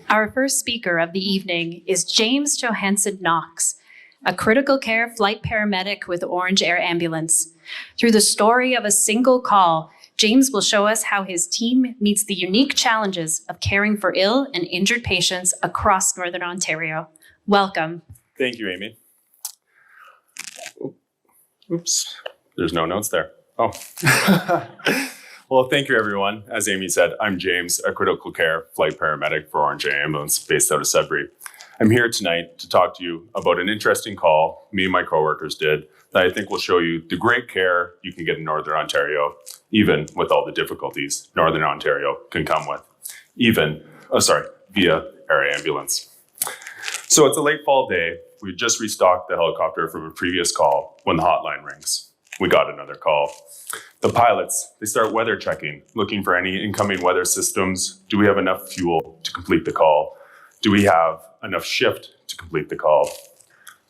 Our first speaker of the evening is James Johannson-Knox, a critical care flight paramedic with Ornge Air Ambulance. Through the story of a single call, James will show us how his team meets the unique challenges of caring for ill and injured patients across Northern Ontario. Welcome. Thank you, Amy. Oops, there's no notes there. Oh. Well, thank you, everyone. As Amy said, I'm James, a critical care flight paramedic for Ornge Air Ambulance based out of Sudbury. I'm here tonight to talk to you about an interesting call me and my coworkers did that I think will show you the great care you can get in Northern Ontario, even with all the difficulties Northern Ontario can come with, via air ambulance. So it's a late fall day. We just restocked the helicopter from a previous call when the hotline rings. We got another call. The pilots, they start weather checking, looking for any incoming weather systems. Do we have enough fuel to complete the call? Do we have enough shift to complete the call?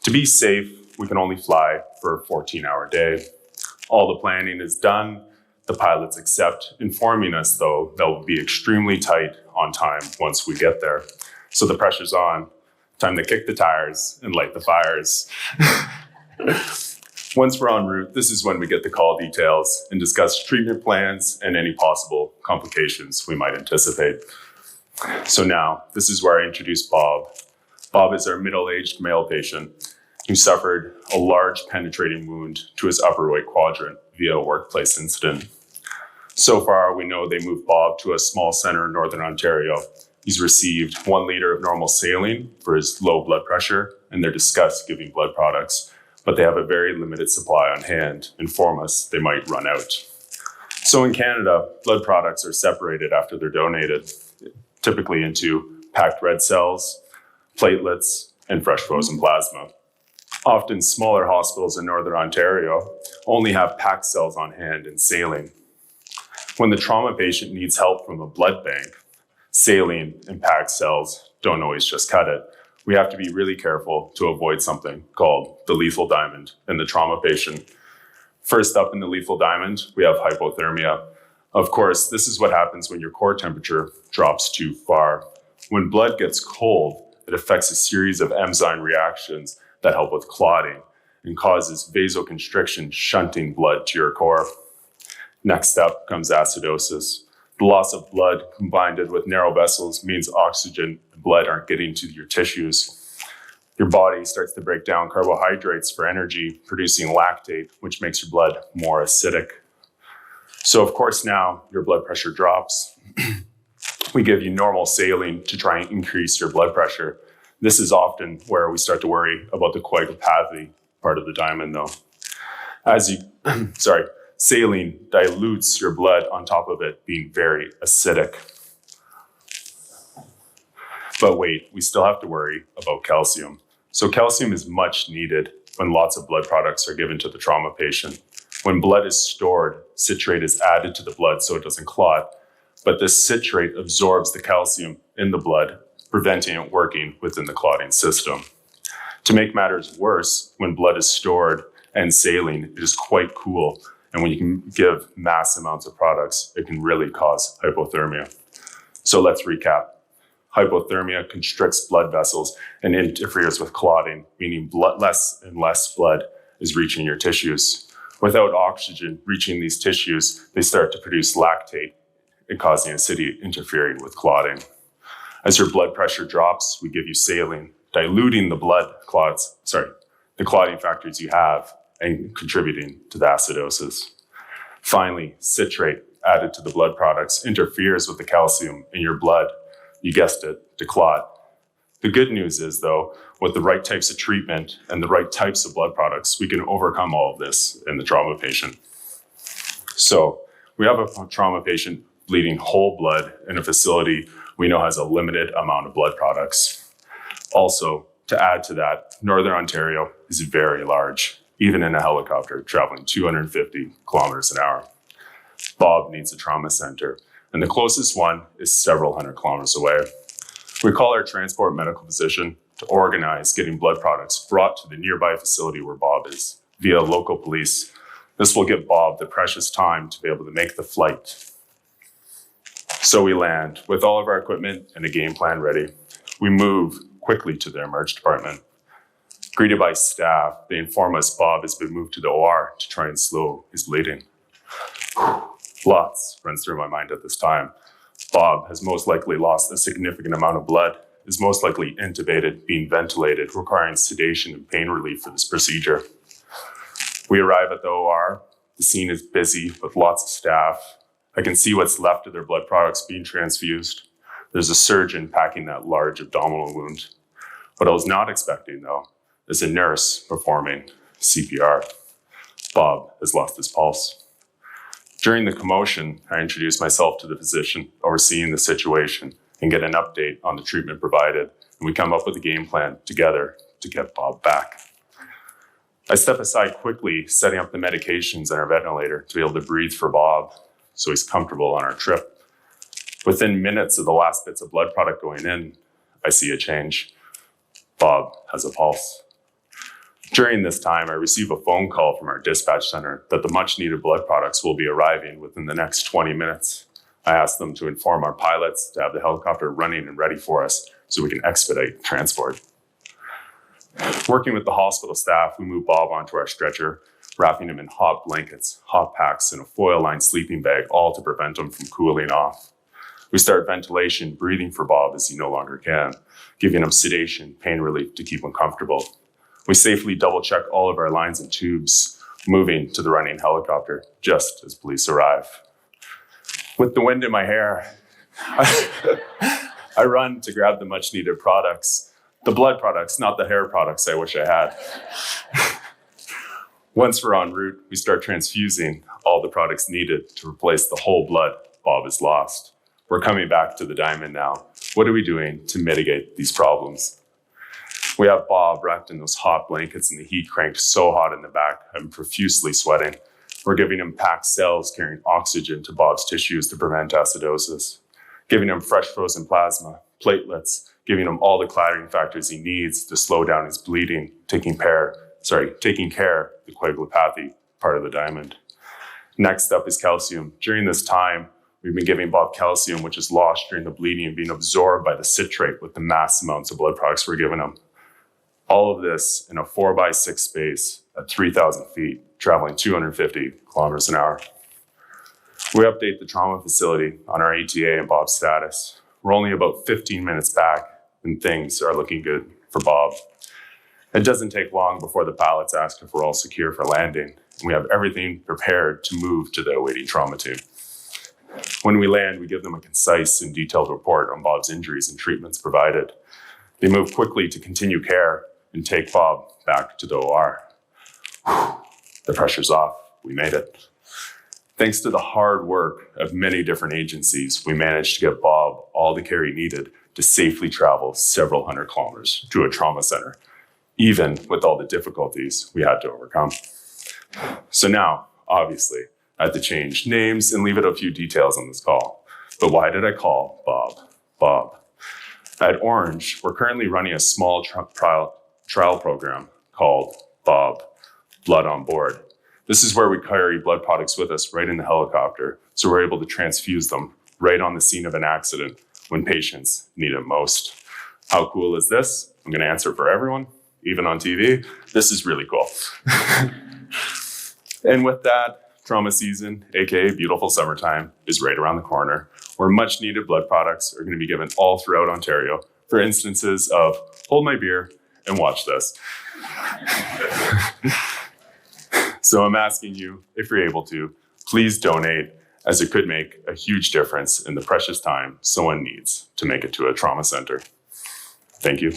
To be safe, we can only fly for a 14-hour day. All the planning is done. The pilots accept, informing us, though, that we'll be extremely tight on time once we get there. So the pressure's on. Time to kick the tires and light the fires. Once we're en route, this is when we get the call details and discuss treatment plans and any possible complications we might anticipate. So now, this is where I introduce Bob. Bob is our middle-aged male patient who suffered a large penetrating wound to his upper right quadrant via a workplace incident. So far, we know they moved Bob to a small center in Northern Ontario. He's received 1 liter of normal saline for his low blood pressure, and they're discussed giving blood products, but they have a very limited supply on hand, inform us they might run out. So in Canada, blood products are separated after they're donated, typically into packed red cells, platelets, and fresh frozen plasma. Often smaller hospitals in Northern Ontario only have packed cells on hand and saline. When the trauma patient needs help from a blood bank, saline and packed cells don't always just cut it. We have to be really careful to avoid something called the lethal diamond in the trauma patient. First up in the lethal diamond, we have hypothermia. Of course, this is what happens when your core temperature drops too far. When blood gets cold, it affects a series of enzyme reactions that help with clotting and causes vasoconstriction, shunting blood to your core. Next up comes acidosis. The loss of blood combined with narrow vessels means oxygen and blood aren't getting to your tissues. Your body starts to break down carbohydrates for energy, producing lactate, which makes your blood more acidic. So of course now your blood pressure drops. We give you normal saline to try and increase your blood pressure. This is often where we start to worry about the coagulopathy part of the diamond though. Saline dilutes your blood on top of it being very acidic. But wait, we still have to worry about calcium. So calcium is much needed when lots of blood products are given to the trauma patient. When blood is stored, citrate is added to the blood so it doesn't clot, but this citrate absorbs the calcium in the blood, preventing it working within the clotting system. To make matters worse, when blood is stored and saline, it is quite cool. And when you can give mass amounts of products, it can really cause hypothermia. So let's recap. Hypothermia constricts blood vessels and interferes with clotting, meaning less and less blood is reaching your tissues. Without oxygen reaching these tissues, they start to produce lactate and causing acidity interfering with clotting. As your blood pressure drops, we give you saline, diluting the the clotting factors you have and contributing to the acidosis. Finally, citrate added to the blood products interferes with the calcium in your blood, you guessed it, to clot. The good news is though, with the right types of treatment and the right types of blood products, we can overcome all of this in the trauma patient. So we have a trauma patient bleeding whole blood in a facility we know has a limited amount of blood products. Also, to add to that, Northern Ontario is very large, even in a helicopter traveling 250 kilometers an hour. Bob needs a trauma center, and the closest one is several hundred kilometers away. We call our transport medical physician to organize getting blood products brought to the nearby facility where Bob is via local police. This will give Bob the precious time to be able to make the flight. So we land with all of our equipment and a game plan ready. We move quickly to the emerge department. Greeted by staff, they inform us Bob has been moved to the OR to try and slow his bleeding. Lots runs through my mind at this time. Bob has most likely lost a significant amount of blood, is most likely intubated, being ventilated, requiring sedation and pain relief for this procedure. We arrive at the OR. The scene is busy with lots of staff. I can see what's left of their blood products being transfused. There's a surgeon packing that large abdominal wound. What I was not expecting, though, is a nurse performing CPR. Bob has lost his pulse. During the commotion, I introduce myself to the physician overseeing the situation and get an update on the treatment provided, and we come up with a game plan together to get Bob back. I step aside quickly, setting up the medications and our ventilator to be able to breathe for Bob so he's comfortable on our trip. Within minutes of the last bits of blood product going in, I see a change. Bob has a pulse. During this time, I receive a phone call from our dispatch center that the much needed blood products will be arriving within the next 20 minutes. I ask them to inform our pilots to have the helicopter running and ready for us so we can expedite transport. Working with the hospital staff, we move Bob onto our stretcher, wrapping him in hot blankets, hot packs, and a foil-lined sleeping bag, all to prevent him from cooling off. We start ventilation, breathing for Bob as he no longer can, giving him sedation, pain relief to keep him comfortable. We safely double-check all of our lines and tubes, moving to the running helicopter just as police arrive. With the wind in my hair, I run to grab the much-needed products, the blood products, not the hair products I wish I had. Once we're en route, we start transfusing all the products needed to replace the whole blood Bob has lost. We're coming back to the diamond now. What are we doing to mitigate these problems? We have Bob wrapped in those hot blankets and the heat cranked so hot in the back, I'm profusely sweating. We're giving him packed cells carrying oxygen to Bob's tissues to prevent acidosis, giving him fresh frozen plasma, platelets, giving him all the clattering factors he needs to slow down his bleeding, taking care the coagulopathy part of the diamond. Next up is calcium. During this time, we've been giving Bob calcium, which is lost during the bleeding and being absorbed by the citrate with the mass amounts of blood products we're giving him. All of this in a 4x6 space at 3,000 feet, traveling 250 kilometers an hour. We update the trauma facility on our ATA and Bob's status. We're only about 15 minutes back and things are looking good for Bob. It doesn't take long before the pilots ask if we're all secure for landing, and we have everything prepared to move to the awaiting trauma team. When we land, we give them a concise and detailed report on Bob's injuries and treatments provided. They move quickly to continue care and take Bob back to the OR. The pressure's off. We made it. Thanks to the hard work of many different agencies, we managed to get Bob all the care he needed to safely travel several hundred kilometers to a trauma center, even with all the difficulties we had to overcome. So now, obviously, I had to change names and leave out a few details on this call. But why did I call Bob Bob? At Ornge, we're currently running a small trial program called Bob Blood on Board. This is where we carry blood products with us right in the helicopter, so we're able to transfuse them right on the scene of an accident when patients need it most. How cool is this? I'm going to answer for everyone, even on TV. This is really cool. And with that, trauma season, aka beautiful summertime, is right around the corner, where much needed blood products are going to be given all throughout Ontario for instances of hold my beer and watch this. So I'm asking you, if you're able to, please donate, as it could make a huge difference in the precious time someone needs to make it to a trauma center. Thank you.